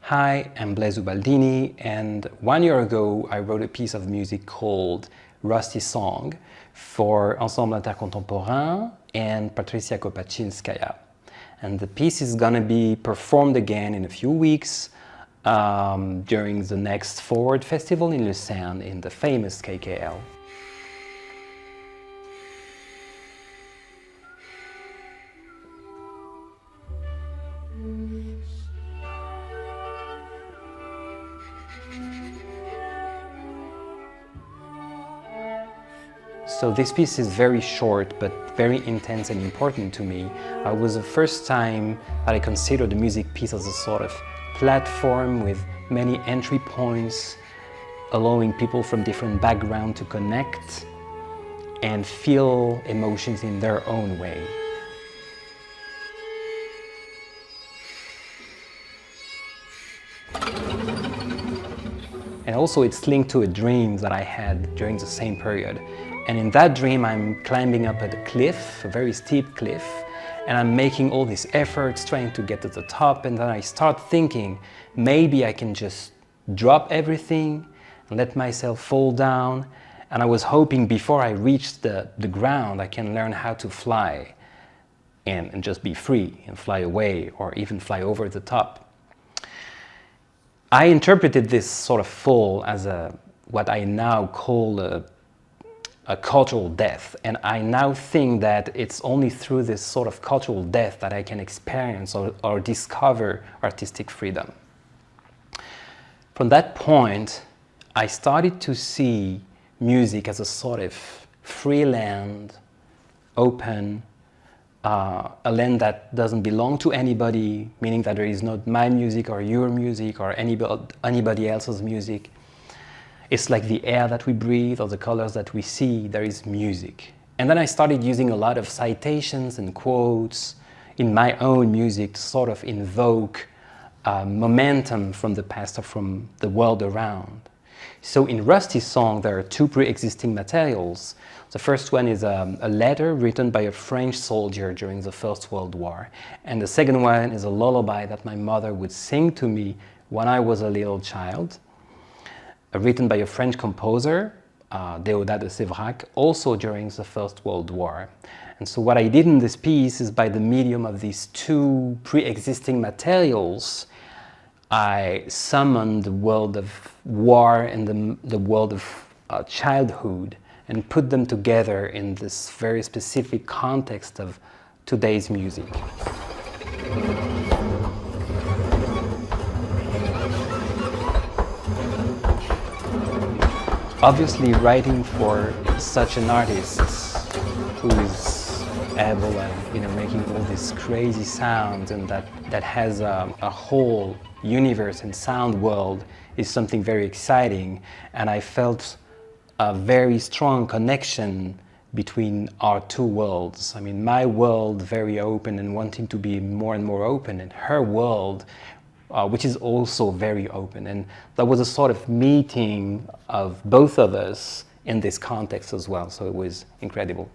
Hi, I'm Blaise Ubaldini, and 1 year ago I wrote a piece of music called Rusty Song for Ensemble Intercontemporain and Patricia Kopatchinskaja. And the piece is gonna be performed again in a few weeks during the next Forward Festival in Lucerne in the famous KKL. So this piece is very short but very intense and important to me. It was the first time that I considered the music piece as a sort of platform with many entry points, allowing people from different backgrounds to connect and feel emotions in their own way. And also it's linked to a dream that I had during the same period. And in that dream, I'm climbing up at a cliff, a very steep cliff, and I'm making all these efforts trying to get to the top, and then I start thinking, maybe I can just drop everything and let myself fall down. And I was hoping before I reach the ground, I can learn how to fly and just be free and fly away or even fly over the top. I interpreted this sort of fall as what I now call a cultural death, and I now think that it's only through this sort of cultural death that I can experience or discover artistic freedom. From that point, I started to see music as a sort of free land, open, a land that doesn't belong to anybody, meaning that there is not my music or your music or anybody else's music. It's like the air that we breathe or the colors that we see, there is music. And then I started using a lot of citations and quotes in my own music to sort of invoke momentum from the past or from the world around. So in Rusty Song, there are two pre-existing materials. The first one is a letter written by a French soldier during the First World War. And the second one is a lullaby that my mother would sing to me when I was a little child, written by a French composer, Déodat de Séverac, also during the First World War. And so what I did in this piece is, by the medium of these two pre-existing materials, I summoned the world of war and the world of childhood and put them together in this very specific context of today's music. Obviously, writing for such an artist who is able at making all these crazy sounds and that has a whole universe and sound world is something very exciting, and I felt a very strong connection between our two worlds. I mean, my world very open and wanting to be more and more open, and her world which is also very open. And that was a sort of meeting of both of us in this context as well, so it was incredible.